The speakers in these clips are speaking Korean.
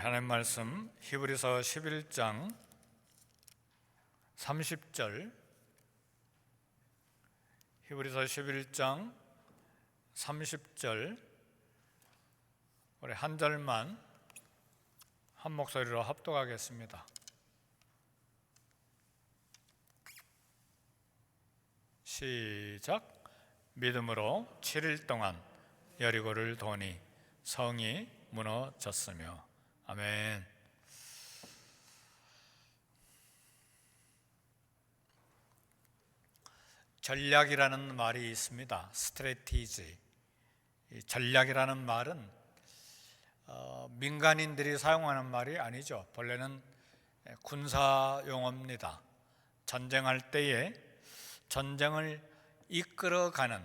하나님 말씀 히브리서 11장 30절, 히브리서 11장 30절 우리 한 절만 한 목소리로 합독하겠습니다. 시작. 믿음으로 7일 동안 여리고를 도니 성이 무너졌으며. 아멘. 전략이라는 말이 있습니다. 스트래티지. 전략이라는 말은 민간인들이 사용하는 말이 아니죠. 본래는 군사 용어입니다. 전쟁할 때에 전쟁을 이끌어가는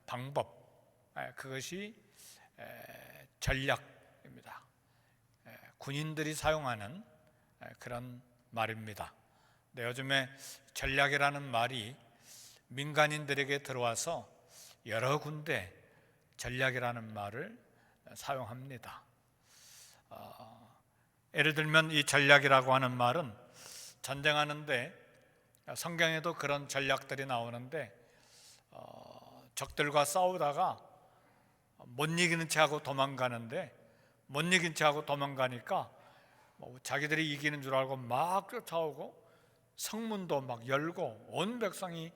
방법, 그것이 전략입니다. 군인들이 사용하는 그런 말입니다. 근데 요즘에 전략이라는 말이 민간인들에게 들어와서 여러 군데 전략이라는 말을 사용합니다. 예를 들면 이 전략이라고 하는 말은 전쟁하는데, 성경에도 그런 전략들이 나오는데, 적들과 싸우다가 못 이기는 체하고 도망가는데, 못 이긴 체하고 도망가니까 자기들이 이기는 줄 알고 막 쫓아오고 성문도 막 열고 온 백성이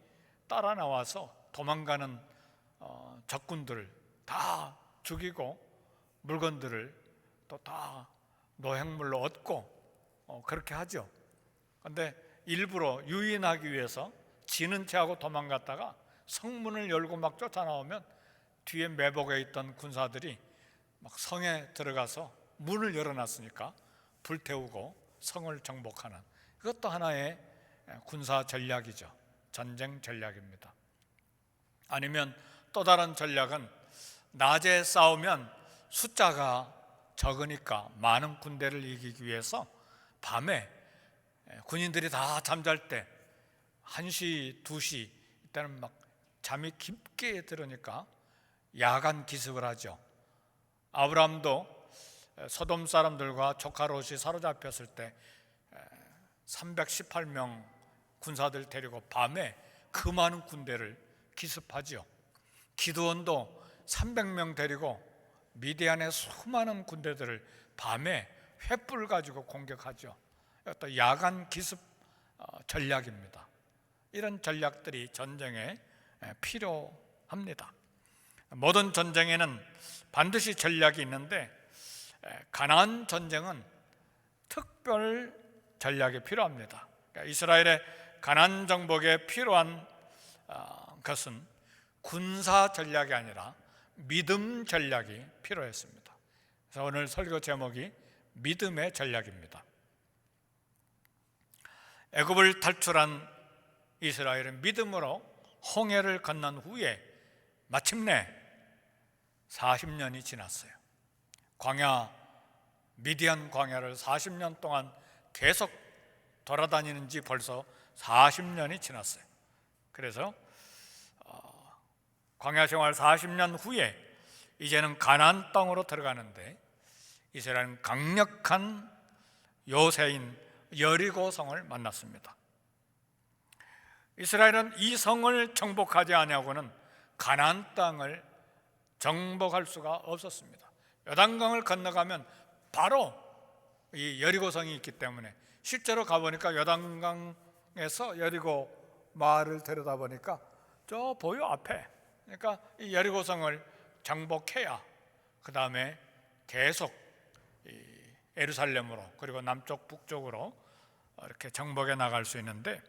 따라 나와서 도망가는 적군들을 다 죽이고 물건들을 또 다 노획물로 얻고 그렇게 하죠. 그런데 일부러 유인하기 위해서 지는 체하고 도망갔다가 성문을 열고 막 쫓아나오면 뒤에 매복에 있던 군사들이 막 성에 들어가서 문을 열어놨으니까 불태우고 성을 정복하는, 그것도 하나의 군사 전략이죠. 전쟁 전략입니다. 아니면 또 다른 전략은 낮에 싸우면 숫자가 적으니까 많은 군대를 이기기 위해서 밤에 군인들이 다 잠잘 때 1시, 2시 이때는 막 잠이 깊게 들으니까 야간 기습을 하죠. 아브라함도 소돔 사람들과 조카 롯이 사로잡혔을 때 318명 군사들 데리고 밤에 그 많은 군대를 기습하죠. 기드온도 300명 데리고 미디안의 수많은 군대들을 밤에 횃불을 가지고 공격하죠. 또 야간 기습 전략입니다. 이런 전략들이 전쟁에 필요합니다. 모든 전쟁에는 반드시 전략이 있는데, 가나안 전쟁은 특별 전략이 필요합니다. 그러니까 이스라엘의 가나안 정복에 필요한 것은 군사 전략이 아니라 믿음 전략이 필요했습니다. 그래서 오늘 설교 제목이 믿음의 전략입니다. 애굽을 탈출한 이스라엘은 믿음으로 홍해를 건넌 후에 마침내 40년이 지났어요. 미디안 광야를 40년 동안 계속 돌아다니는 지 벌써 40년이 지났어요. 그래서 광야 생활 40년 후에 이제는 가나안 땅으로 들어가는데, 이스라엘은 강력한 요새인 여리고 성을 만났습니다. 이스라엘은 이 성을 정복하지 아니하고는 가나안 땅을 정복할 수가 없었습니다. 요단강을 건너가면 바로 이 여리고성이 있기 때문에, 실제로 가보니까 요단강에서 여리고 마을을 들여다보니까 저 보여 앞에, 그러니까 이 여리고성을 정복해야 그 다음에 계속 예루살렘으로 그리고 남쪽 북쪽으로 이렇게 정복해 나갈 수 있는데,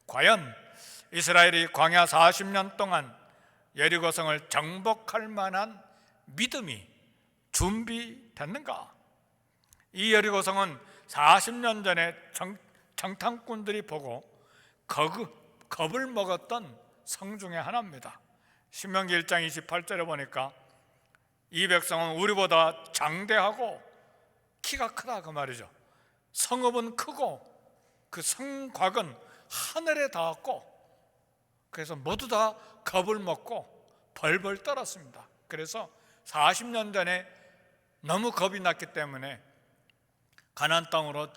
과연 이스라엘이 광야 40년 동안 여리고성을 정복할 만한 믿음이 준비됐는가? 이 여리고성은 40년 전에 정탐꾼들이 보고 겁을 먹었던 성 중에 하나입니다. 신명기 1장 28절에 보니까 이 백성은 우리보다 장대하고 키가 크다, 그 말이죠. 성읍은 크고 그 성곽은 하늘에 닿았고, 그래서 모두 다 겁을 먹고 벌벌 떨었습니다. 그래서 40년 전에 너무 겁이 났기 때문에 가나안 땅으로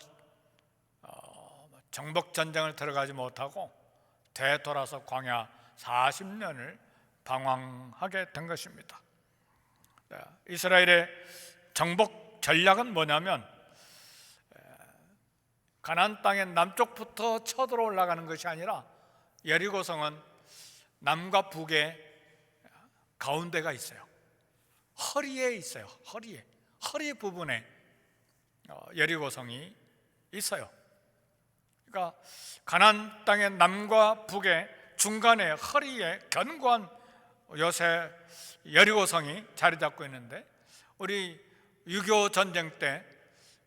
정복 전쟁을 들어가지 못하고 되돌아서 광야 40년을 방황하게 된 것입니다. 이스라엘의 정복 전략은 뭐냐면 가나안 땅의 남쪽부터 쳐들어 올라가는 것이 아니라 여리고성은 남과 북에 가운데가 있어요. 허리에 있어요. 허리 부분에 여리고성이 있어요. 그러니까 가나안 땅의 남과 북의 중간에 허리에 견고한 요새 여리고성이 자리 잡고 있는데, 우리 6.25 전쟁 때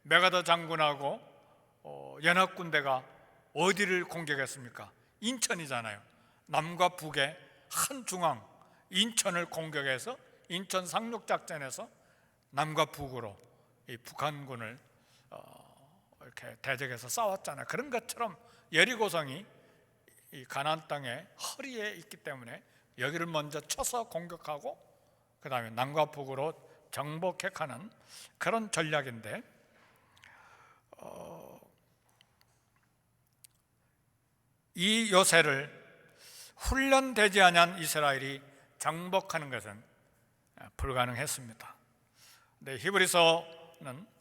메가더 장군하고 연합군대가 어디를 공격했습니까? 인천이잖아요. 남과 북의 한 중앙 인천을 공격해서 인천 상륙작전에서 남과 북으로 이 북한군을 이렇게 대적해서 싸웠잖아요. 그런 것처럼 여리고성이 이 가나안 땅의 허리에 있기 때문에 여기를 먼저 쳐서 공격하고 그 다음에 남과 북으로 정복해 가는 그런 전략인데, 이 요새를 훈련되지 않은 이스라엘이 정복하는 것은 불가능했습니다. 근데 히브리서는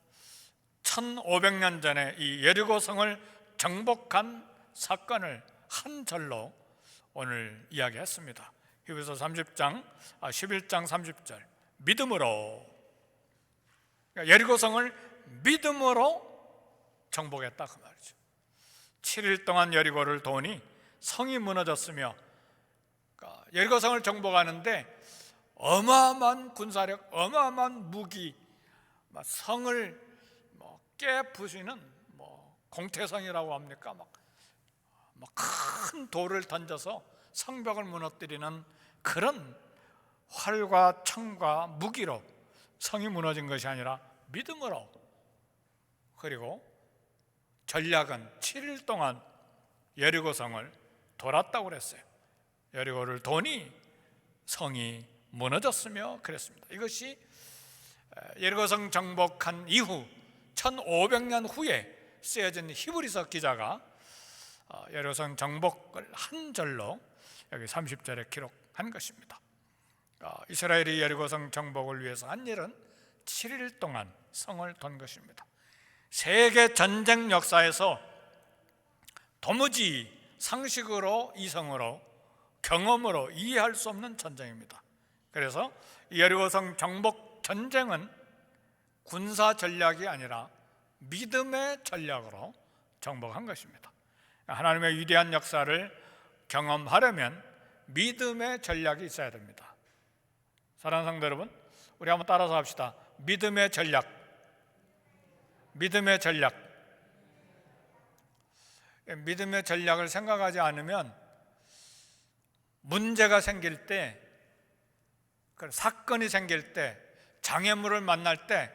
1500년 전에 이 여리고성을 정복한 사건을 한 절로 오늘 이야기했습니다. 히브리서 11장 30절, 믿음으로, 그러니까 여리고성을 믿음으로 정복했다 그 말이죠. 7일 동안 여리고를 도니 성이 무너졌으며, 그러니까 여리고성을 정복하는데 어마어마한 군사력, 어마어마한 무기, 성을 깨부수는 공태성이라고 합니까? 큰 돌을 던져서 성벽을 무너뜨리는 그런 활과 창과 무기로 성이 무너진 것이 아니라 믿음으로, 그리고 전략은 7일 동안 여리고성을 돌았다고 그랬어요. 여리고를 도니 성이 무너졌으며 그랬습니다. 이것이 여리고성 정복한 이후 1500년 후에 쓰여진 히브리서 기자가 여리고성 정복을 한 절로 여기 30절에 기록한 것입니다. 이스라엘이 여리고성 정복을 위해서 한 일은 7일 동안 성을 돈 것입니다. 세계 전쟁 역사에서 도무지 상식으로, 이성으로, 경험으로 이해할 수 없는 전쟁입니다. 그래서 이 여리고성 정복 전쟁은 군사 전략이 아니라 믿음의 전략으로 정복한 것입니다. 하나님의 위대한 역사를 경험하려면 믿음의 전략이 있어야 됩니다. 사랑하는 성도 여러분, 우리 한번 따라서 합시다. 믿음의 전략. 믿음의 전략. 믿음의 전략을 생각하지 않으면 문제가 생길 때, 사건이 생길 때, 장애물을 만날 때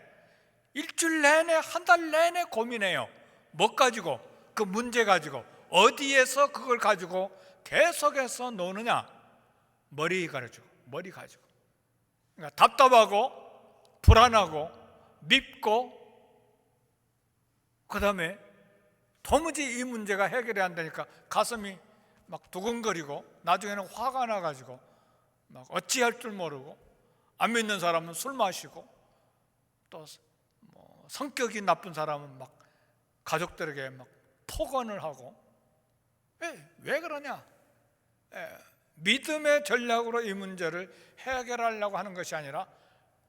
일주일 내내, 한 달 내내 고민해요. 뭐 가지고, 그 문제 가지고, 어디에서 그걸 가지고 계속해서 노느냐? 머리 가지고. 그러니까 답답하고 불안하고 밉고, 그 다음에 도무지 이 문제가 해결이 안 되니까 가슴이 막 두근거리고, 나중에는 화가 나가지고 막 어찌할 줄 모르고, 안 믿는 사람은 술 마시고, 또 성격이 나쁜 사람은 막 가족들에게 막 폭언을 하고. 왜 그러냐? 믿음의 전략으로 이 문제를 해결하려고 하는 것이 아니라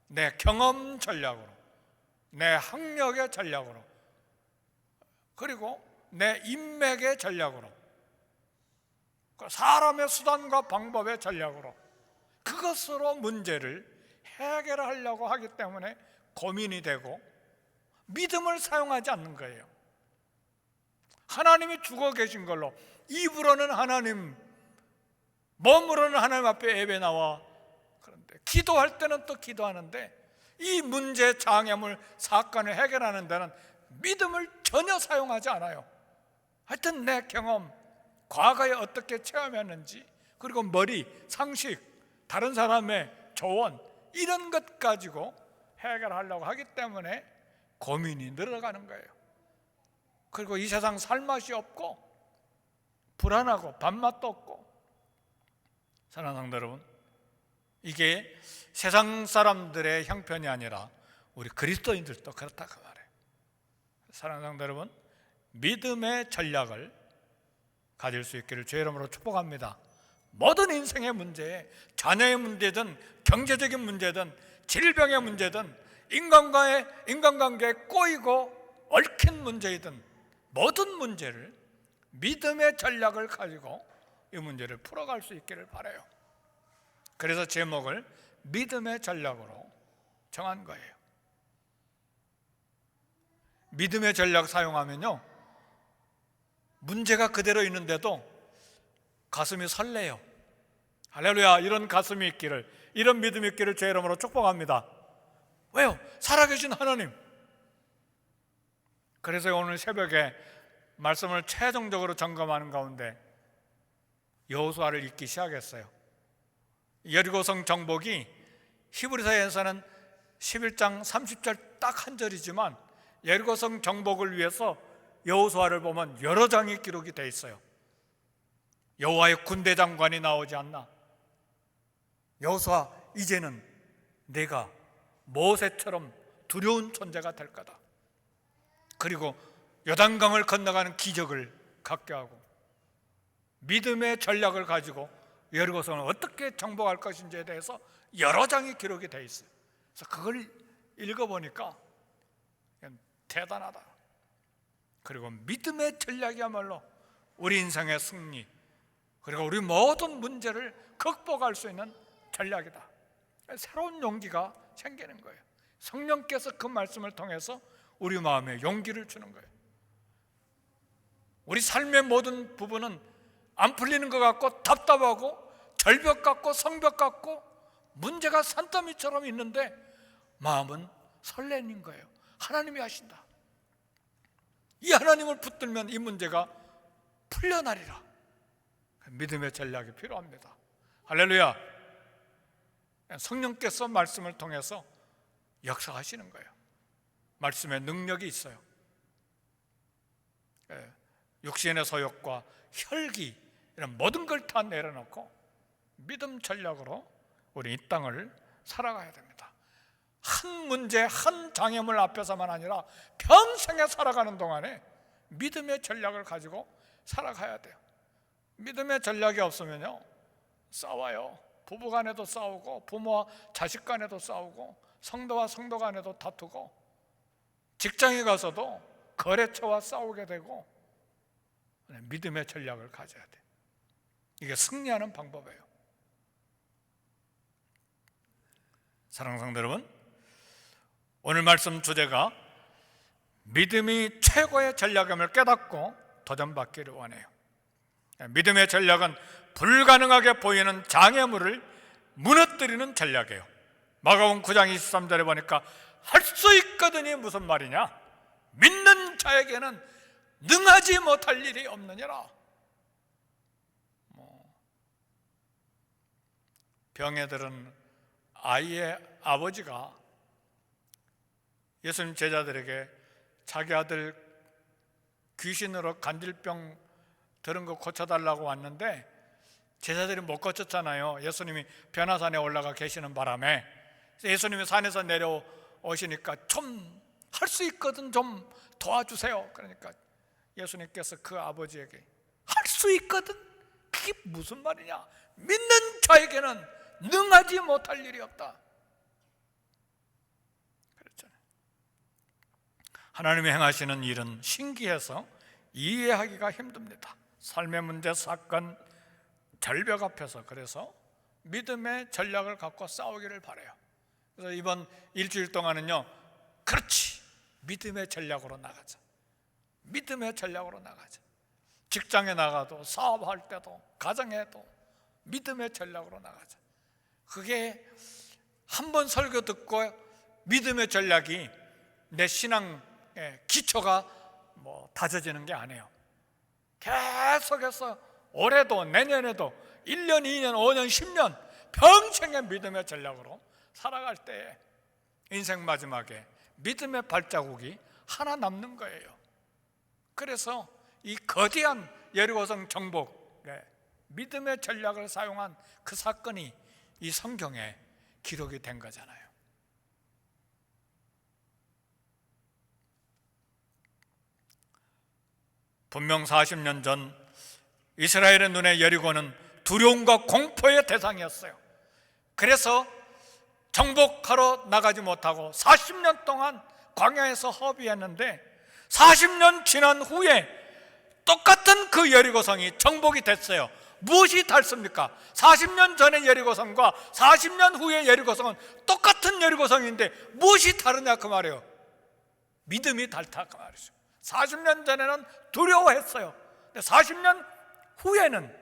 내 경험 전략으로, 내 학력의 전략으로, 그리고 내 인맥의 전략으로, 사람의 수단과 방법의 전략으로, 그것으로 문제를 해결하려고 하기 때문에 고민이 되고 믿음을 사용하지 않는 거예요. 하나님이 죽어 계신 걸로 입으로는 하나님, 몸으로는 하나님 앞에 예배 나와, 그런데 기도할 때는 또 기도하는데 이 문제, 장애물, 사건을 해결하는 데는 믿음을 전혀 사용하지 않아요. 하여튼 내 경험, 과거에 어떻게 체험했는지, 그리고 머리, 상식, 다른 사람의 조언, 이런 것 가지고 해결하려고 하기 때문에 고민이 늘어가는 거예요. 그리고 이 세상 살맛이 없고 불안하고 밥맛도 없고. 사랑하는 성도 여러분, 이게 세상 사람들의 형편이 아니라 우리 그리스도인들도 그렇다고 말해요. 사랑하는 성도 여러분, 믿음의 전략을 가질 수 있기를 주의 이름으로 축복합니다. 모든 인생의 문제, 자녀의 문제든 경제적인 문제든 질병의 문제든 인간관계에 꼬이고 얽힌 문제이든 모든 문제를 믿음의 전략을 가지고 이 문제를 풀어갈 수 있기를 바라요. 그래서 제목을 믿음의 전략으로 정한 거예요. 믿음의 전략 사용하면요, 문제가 그대로 있는데도 가슴이 설레요. 할렐루야. 이런 가슴이 있기를, 이런 믿음이 있기를 제 이름으로 축복합니다. 왜요? 살아계신 하나님. 그래서 오늘 새벽에 말씀을 최종적으로 점검하는 가운데 여호수아를 읽기 시작했어요. 여리고성 정복이 히브리서에서는 11장 30절 딱 한 절이지만 여리고성 정복을 위해서 여호수아를 보면 여러 장이 기록이 되어 있어요. 여호와의 군대 장관이 나오지 않나? 여호수아, 이제는 내가 모세처럼 두려운 존재가 될 거다. 그리고 요단강을 건너가는 기적을 갖게 하고 믿음의 전략을 가지고 여리고성을 어떻게 정복할 것인지에 대해서 여러 장이 기록이 되어 있어요. 그래서 그걸 읽어보니까 대단하다. 그리고 믿음의 전략이야말로 우리 인생의 승리, 그리고 우리 모든 문제를 극복할 수 있는 전략이다. 새로운 용기가 생기는 거예요. 성령께서 그 말씀을 통해서 우리 마음에 용기를 주는 거예요. 우리 삶의 모든 부분은 안 풀리는 것 같고 답답하고 절벽 같고 성벽 같고 문제가 산더미처럼 있는데 마음은 설레는 거예요. 하나님이 하신다. 이 하나님을 붙들면 이 문제가 풀려나리라. 믿음의 전략이 필요합니다. 할렐루야. 성령께서 말씀을 통해서 역사하시는 거예요. 말씀에 능력이 있어요. 육신의 소욕과 혈기 이런 모든 걸 다 내려놓고 믿음 전략으로 우리 이 땅을 살아가야 됩니다. 한 문제, 한 장애물 앞에서만 아니라 평생에 살아가는 동안에 믿음의 전략을 가지고 살아가야 돼요. 믿음의 전략이 없으면요, 싸워요. 부부 간에도 싸우고 부모와 자식 간에도 싸우고 성도와 성도 간에도 다투고 직장에 가서도 거래처와 싸우게 되고 믿음의 전략을 가져야 돼. 이게 승리하는 방법이에요. 사랑하는 성도 여러분, 오늘 말씀 주제가 믿음이 최고의 전략임을 깨닫고 도전받기를 원해요. 믿음의 전략은 불가능하게 보이는 장애물을 무너뜨리는 전략이에요. 마가복음 9장 23절에 보니까 할 수 있거든이 무슨 말이냐? 믿는 자에게는 능하지 못할 일이 없느니라. 병에 들은 아이의 아버지가 예수님 제자들에게 자기 아들 귀신으로 간질병 들은 거 고쳐달라고 왔는데 제자들이 못 고쳤잖아요. 예수님이 변화산에 올라가 계시는 바람에. 예수님이 산에서 내려오시니까 좀 할 수 있거든 좀 도와주세요. 그러니까 예수님께서 그 아버지에게 할 수 있거든? 그게 무슨 말이냐? 믿는 자에게는 능하지 못할 일이 없다. 그랬잖아요. 하나님이 행하시는 일은 신기해서 이해하기가 힘듭니다. 삶의 문제, 사건, 절벽 앞에서. 그래서 믿음의 전략을 갖고 싸우기를 바라요. 그래서 이번 일주일 동안은요, 그렇지, 믿음의 전략으로 나가자. 믿음의 전략으로 나가자. 직장에 나가도, 사업할 때도, 가정에도 믿음의 전략으로 나가자. 그게 한 번 설교 듣고 믿음의 전략이 내 신앙의 기초가 다져지는 게 아니에요. 계속해서 올해도 내년에도 1년, 2년, 5년, 10년 평생의 믿음의 전략으로 살아갈 때 인생 마지막에 믿음의 발자국이 하나 남는 거예요. 그래서 이 거대한 여리고성 정복, 믿음의 전략을 사용한 그 사건이 이 성경에 기록이 된 거잖아요. 분명 40년 전 이스라엘의 눈에 여리고는 두려움과 공포의 대상이었어요. 그래서 정복하러 나가지 못하고 40년 동안 광야에서 허비했는데 40년 지난 후에 똑같은 그 여리고성이 정복이 됐어요. 무엇이 다릅니까? 40년 전의 여리고성과 40년 후의 여리고성은 똑같은 여리고성인데 무엇이 다르냐 그 말이에요. 믿음이 다르다 그 말이죠. 40년 전에는 두려워했어요. 40년 후에는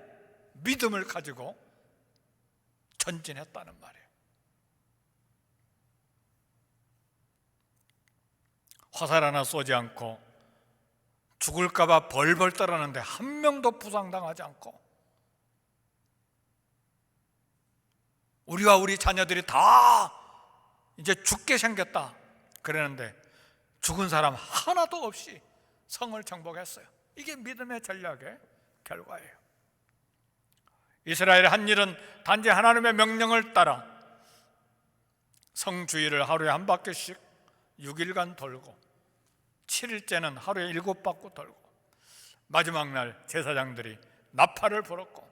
믿음을 가지고 전진했다는 말이에요. 화살 하나 쏘지 않고 죽을까 봐 벌벌 떨었는데 한 명도 부상당하지 않고 우리와 우리 자녀들이 다 이제 죽게 생겼다 그러는데 죽은 사람 하나도 없이 성을 정복했어요. 이게 믿음의 전략의 결과예요. 이스라엘의 한 일은 단지 하나님의 명령을 따라 성 주위를 하루에 한 바퀴씩 6일간 돌고 7일째는 하루에 7바퀴 돌고 마지막 날 제사장들이 나팔을 불었고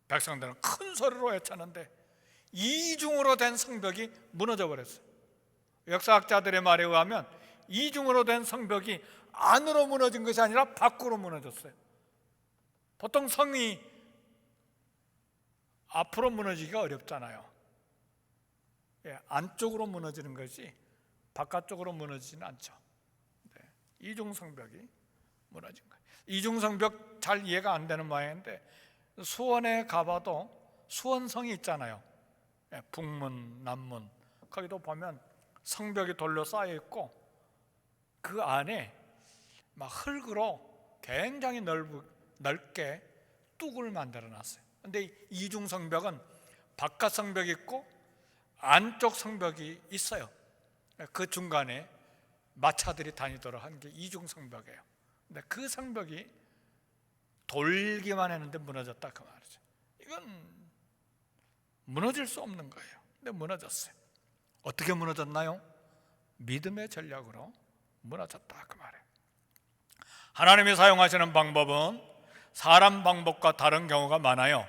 백성들은 큰 소리로 외쳤는데 이중으로 된 성벽이 무너져 버렸어요. 역사학자들의 말에 의하면 이중으로 된 성벽이 안으로 무너진 것이 아니라 밖으로 무너졌어요. 보통 성이 앞으로 무너지기가 어렵잖아요. 안쪽으로 무너지는 것이 바깥쪽으로 무너지지는 않죠. 이중성벽이 무너진 거예요. 이중성벽 잘 이해가 안 되는 모양인데 수원에 가봐도 수원성이 있잖아요. 북문, 남문 거기도 보면 성벽이 돌로 쌓여 있고 그 안에 막 흙으로 굉장히 넓게 뚝을 만들어 놨어요. 근데 이중 성벽은 바깥 성벽이 있고 안쪽 성벽이 있어요. 그 중간에 마차들이 다니도록 한 게 이중 성벽이에요. 근데 그 성벽이 돌기만 했는데 무너졌다 그 말이죠. 이건 무너질 수 없는 거예요. 근데 무너졌어요. 어떻게 무너졌나요? 믿음의 전략으로 무너졌다 그 말이에요. 하나님이 사용하시는 방법은 사람 방법과 다른 경우가 많아요.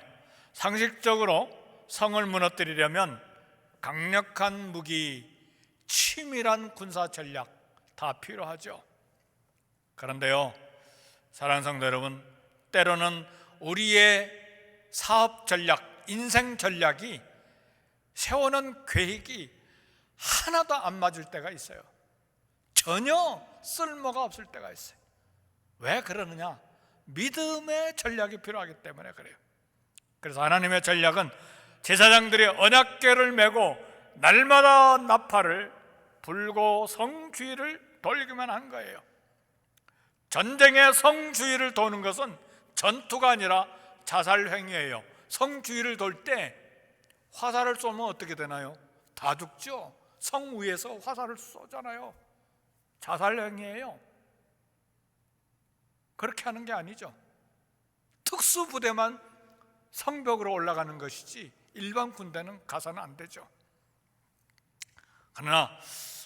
상식적으로 성을 무너뜨리려면 강력한 무기, 치밀한 군사 전략 다 필요하죠. 그런데요, 사랑하는 성도 여러분, 때로는 우리의 사업 전략, 인생 전략이 세우는 계획이 하나도 안 맞을 때가 있어요. 전혀 쓸모가 없을 때가 있어요. 왜 그러느냐? 믿음의 전략이 필요하기 때문에 그래요. 그래서 하나님의 전략은 제사장들이 언약궤를 메고 날마다 나팔을 불고 성 주위를 돌기만 한 거예요. 전쟁의 성 주위를 도는 것은 전투가 아니라 자살행위예요. 성 주위를 돌 때 화살을 쏘면 어떻게 되나요? 다 죽죠. 성 위에서 화살을 쏘잖아요. 자살행위예요. 그렇게 하는 게 아니죠. 특수부대만 성벽으로 올라가는 것이지 일반 군대는 가서는 안 되죠. 그러나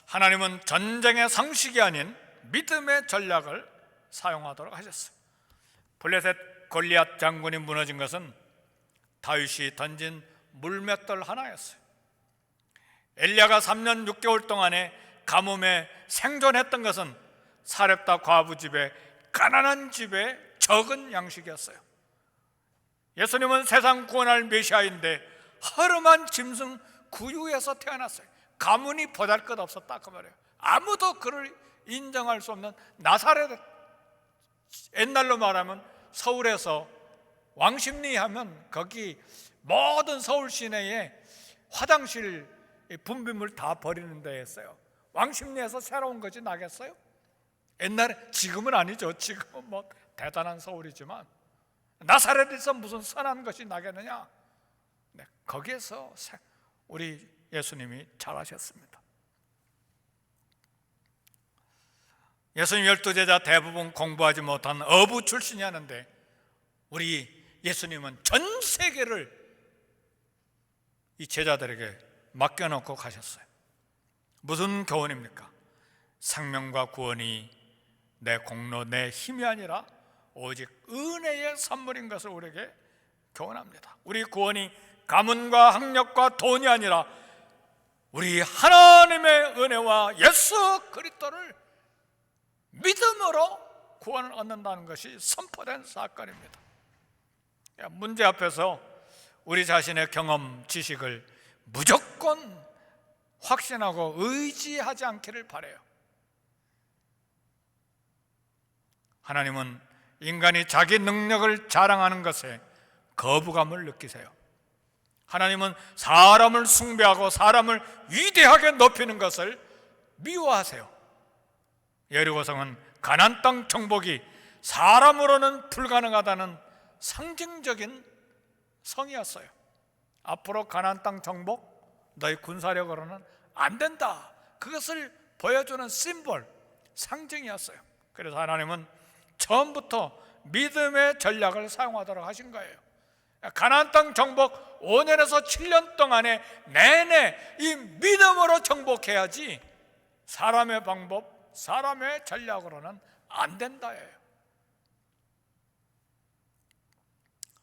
하나님은 전쟁의 상식이 아닌 믿음의 전략을 사용하도록 하셨어요. 블레셋 골리앗 장군이 무너진 것은 다윗이 던진 물맷돌 하나였어요. 엘리야가 3년 6개월 동안에 가뭄에 생존했던 것은 사렙다 과부 집에, 가난한 집에 적은 양식이었어요. 예수님은 세상 구원할 메시아인데 허름한 짐승 구유에서 태어났어요. 가문이 보잘것없었다 그 말이에요. 아무도 그를 인정할 수 없는 나사렛, 옛날로 말하면 서울에서 왕십리 하면 거기 모든 서울 시내에 화장실 분비물 다 버리는 데였어요. 왕십리에서 새로운 것이 나겠어요? 옛날에, 지금은 아니죠. 지금은 뭐 대단한 서울이지만 나사렛에서 무슨 선한 것이 나겠느냐? 네, 거기에서 우리 예수님이 잘하셨습니다. 예수님 12제자 대부분 공부하지 못한 어부 출신이 하는데 우리 예수님은 전 세계를 이 제자들에게 맡겨놓고 가셨어요. 무슨 교훈입니까? 생명과 구원이 내 공로, 내 힘이 아니라 오직 은혜의 선물인 것을 우리에게 교훈합니다. 우리 구원이 가문과 학력과 돈이 아니라 우리 하나님의 은혜와 예수 그리스도를 믿음으로 구원을 얻는다는 것이 선포된 사건입니다. 문제 앞에서 우리 자신의 경험, 지식을 무조건 확신하고 의지하지 않기를 바라요. 하나님은 인간이 자기 능력을 자랑하는 것에 거부감을 느끼세요. 하나님은 사람을 숭배하고 사람을 위대하게 높이는 것을 미워하세요. 여리고성은 가나안 땅 정복이 사람으로는 불가능하다는 상징적인 성이었어요. 앞으로 가나안 땅 정복 너희 군사력으로는 안 된다, 그것을 보여주는 심볼, 상징이었어요. 그래서 하나님은 처음부터 믿음의 전략을 사용하도록 하신 거예요. 가나안 땅 정복 5년에서 7년 동안에 내내 이 믿음으로 정복해야지 사람의 방법, 사람의 전략으로는 안 된다예요.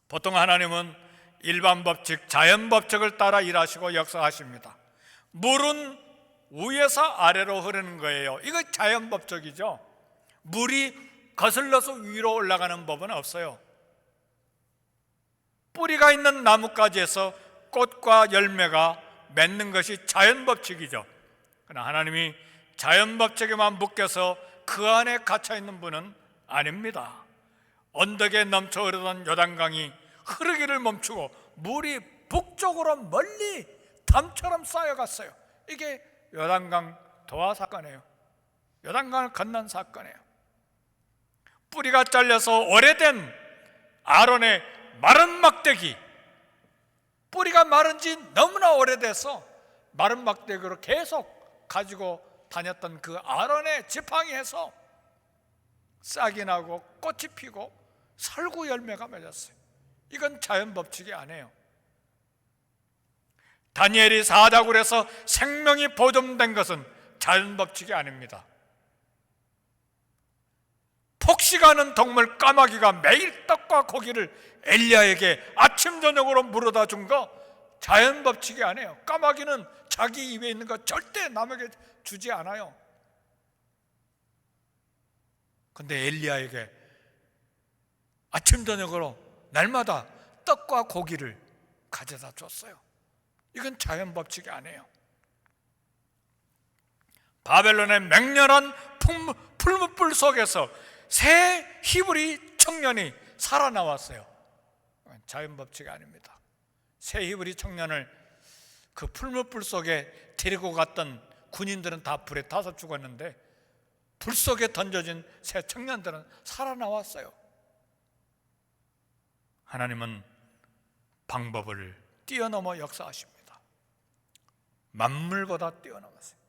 보통 하나님은 일반 법칙, 자연 법칙을 따라 일하시고 역사하십니다. 물은 위에서 아래로 흐르는 거예요. 이거 자연 법칙이죠. 물이 거슬러서 위로 올라가는 법은 없어요. 뿌리가 있는 나뭇가지에서 꽃과 열매가 맺는 것이 자연 법칙이죠. 그러나 하나님이 자연 법칙에만 묶여서 그 안에 갇혀 있는 분은 아닙니다. 언덕에 넘쳐 흐르던 요단강이 흐르기를 멈추고 물이 북쪽으로 멀리 담처럼 쌓여갔어요. 이게 요단강 도하 사건이에요. 요단강을 건넌 사건이에요. 뿌리가 잘려서 오래된 아론의 마른 막대기, 뿌리가 마른 지 너무나 오래돼서 마른 막대기로 계속 가지고 다녔던 그 아론의 지팡이에서 싹이 나고 꽃이 피고 설구 열매가 맺었어요. 이건 자연 법칙이 아니에요. 다니엘이 사자굴에서 생명이 보존된 것은 자연 법칙이 아닙니다. 폭식하는 동물 까마귀가 매일 떡과 고기를 엘리야에게 아침 저녁으로 물어다 준 거 자연 법칙이 아니에요. 까마귀는 자기 입에 있는 거 절대 남에게 주지 않아요. 근데 엘리야에게 아침 저녁으로 날마다 떡과 고기를 가져다 줬어요. 이건 자연 법칙이 아니에요. 바벨론의 맹렬한 풀무불 속에서 새 히브리 청년이 살아나왔어요. 자연 법칙이 아닙니다. 새 히브리 청년을 그 풀무불 속에 데리고 갔던 군인들은 다 불에 타서 죽었는데 불 속에 던져진 새 청년들은 살아나왔어요. 하나님은 방법을 뛰어넘어 역사하십니다. 만물보다 뛰어넘었어요.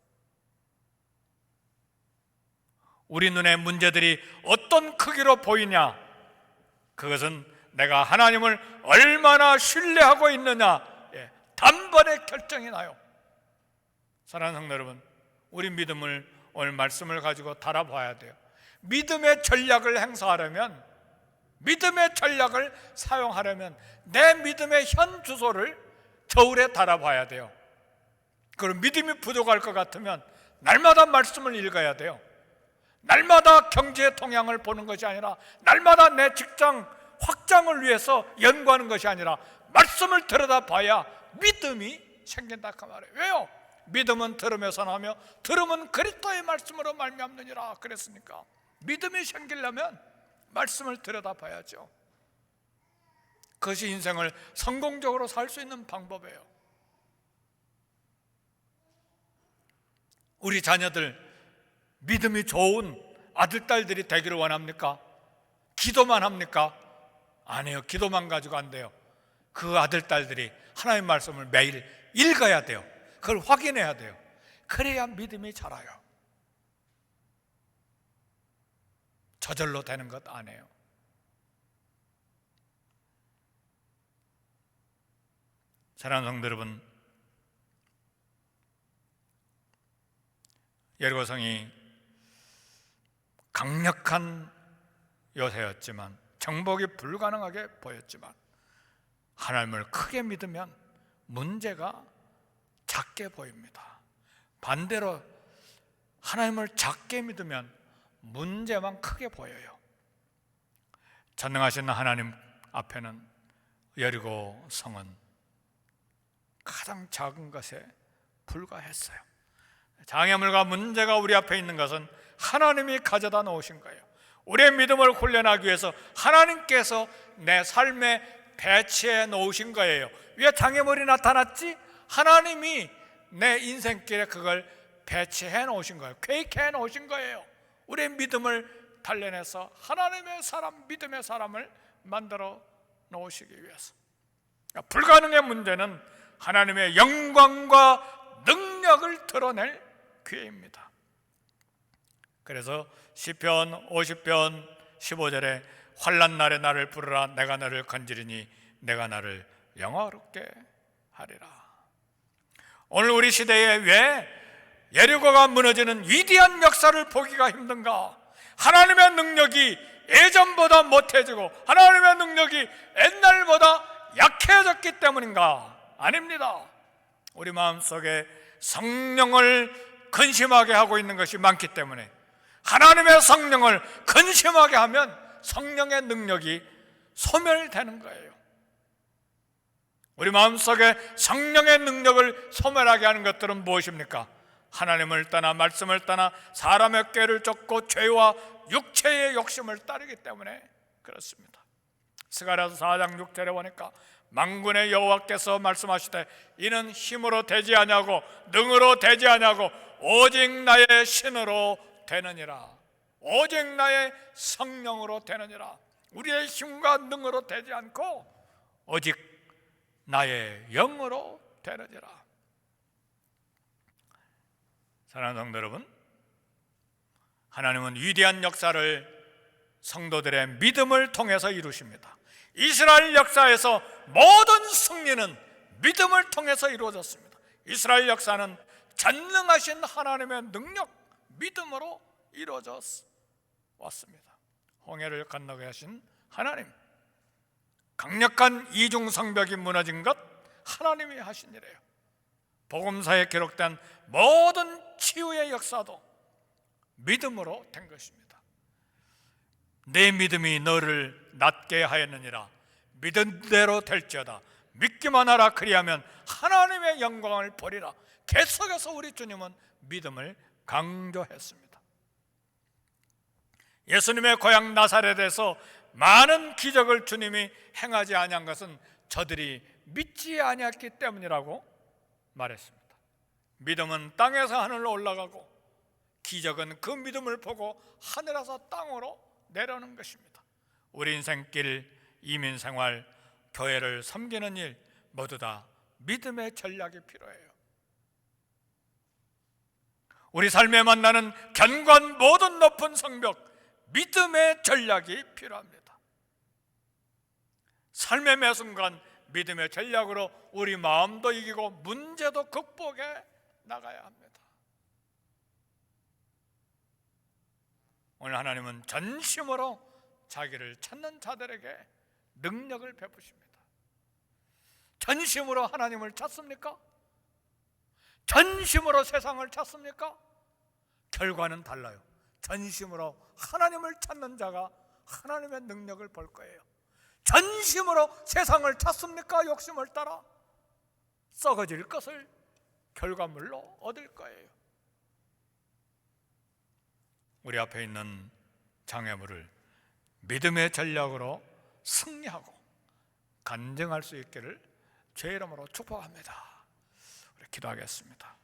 우리 눈에 문제들이 어떤 크기로 보이냐, 그것은 내가 하나님을 얼마나 신뢰하고 있느냐에 단번에 결정이 나요. 사랑하는 성도 여러분, 우리 믿음을 오늘 말씀을 가지고 달아봐야 돼요. 믿음의 전략을 행사하려면, 믿음의 전략을 사용하려면 내 믿음의 현 주소를 저울에 달아봐야 돼요. 그리고 믿음이 부족할 것 같으면 날마다 말씀을 읽어야 돼요. 날마다 경제의 동향을 보는 것이 아니라, 날마다 내 직장 확장을 위해서 연구하는 것이 아니라 말씀을 들여다봐야 믿음이 생긴다 그 말이에요. 왜요? 믿음은 들음에서 나며 들음은 그리스도의 말씀으로 말미암느니라 그랬으니까 믿음이 생기려면 말씀을 들여다봐야죠. 그것이 인생을 성공적으로 살 수 있는 방법이에요. 우리 자녀들 믿음이 좋은 아들, 딸들이 되기를 원합니까? 기도만 합니까? 아니에요. 기도만 가지고 안 돼요. 그 아들, 딸들이 하나님의 말씀을 매일 읽어야 돼요. 그걸 확인해야 돼요. 그래야 믿음이 자라요. 저절로 되는 것 아니에요. 사랑하는 성도 여러분, 여리고성이 강력한 요새였지만, 정복이 불가능하게 보였지만, 하나님을 크게 믿으면 문제가 작게 보입니다. 반대로 하나님을 작게 믿으면 문제만 크게 보여요. 전능하신 하나님 앞에는 여리고 성은 가장 작은 것에 불과했어요. 장애물과 문제가 우리 앞에 있는 것은 하나님이 가져다 놓으신 거예요. 우리의 믿음을 훈련하기 위해서 하나님께서 내 삶에 배치해 놓으신 거예요. 왜 장애물이 나타났지? 하나님이 내 인생길에 그걸 배치해 놓으신 거예요. 계획해 놓으신 거예요. 우리의 믿음을 단련해서 하나님의 사람, 믿음의 사람을 만들어 놓으시기 위해서. 불가능의 문제는 하나님의 영광과 능력을 드러낼 기회입니다. 그래서 시편 50편 15절에 환난 날에 나를 부르라, 내가 너를 건지리니 내가 나를 영화롭게 하리라. 오늘 우리 시대에 왜 여리고가 무너지는 위대한 역사를 보기가 힘든가? 하나님의 능력이 예전보다 못해지고 하나님의 능력이 옛날보다 약해졌기 때문인가? 아닙니다. 우리 마음속에 성령을 근심하게 하고 있는 것이 많기 때문에, 하나님의 성령을 근심하게 하면 성령의 능력이 소멸되는 거예요. 우리 마음속에 성령의 능력을 소멸하게 하는 것들은 무엇입니까? 하나님을 떠나 말씀을 떠나 사람의 꾀를 쫓고 죄와 육체의 욕심을 따르기 때문에 그렇습니다. 스가랴서 4장 6절에 보니까 만군의 여호와께서 말씀하시되 이는 힘으로 되지 아니하고 능으로 되지 아니하고 오직 나의 신으로 되느니라. 오직 나의 성령으로 되느니라. 우리의 힘과 능으로 되지 않고 오직 나의 영으로 되느니라. 사랑하는 성도 여러분, 하나님은 위대한 역사를 성도들의 믿음을 통해서 이루십니다. 이스라엘 역사에서 모든 승리는 믿음을 통해서 이루어졌습니다. 이스라엘 역사는 전능하신 하나님의 능력, 믿음으로 이루어져 왔습니다. 홍해를 건너게 하신 하나님, 강력한 이중성벽이 무너진 것 하나님이 하신 일이에요. 복음서에 기록된 모든 치유의 역사도 믿음으로 된 것입니다. 내 믿음이 너를 낫게 하였느니라. 믿은 대로 될지어다. 믿기만 하라. 그리하면 하나님의 영광을 보리라. 계속해서 우리 주님은 믿음을 강조했습니다. 예수님의 고향 나사렛에서 많은 기적을 주님이 행하지 아니한 것은 저들이 믿지 아니했기 때문이라고 말했습니다. 믿음은 땅에서 하늘로 올라가고 기적은 그 믿음을 보고 하늘에서 땅으로 내려오는 것입니다. 우리 인생길, 이민생활, 교회를 섬기는 일 모두 다 믿음의 전략이 필요해요. 우리 삶에 만나는 견고한 모든 높은 성벽, 믿음의 전략이 필요합니다. 삶의 매 순간 믿음의 전략으로 우리 마음도 이기고 문제도 극복해 나가야 합니다. 오늘 하나님은 전심으로 자기를 찾는 자들에게 능력을 베푸십니다. 전심으로 하나님을 찾습니까? 전심으로 세상을 찾습니까? 결과는 달라요. 전심으로 하나님을 찾는 자가 하나님의 능력을 볼 거예요. 전심으로 세상을 찾습니까? 욕심을 따라 썩어질 것을 결과물로 얻을 거예요. 우리 앞에 있는 장애물을 믿음의 전략으로 승리하고 간증할 수 있기를 주의 이름으로 축복합니다. 우리 기도하겠습니다.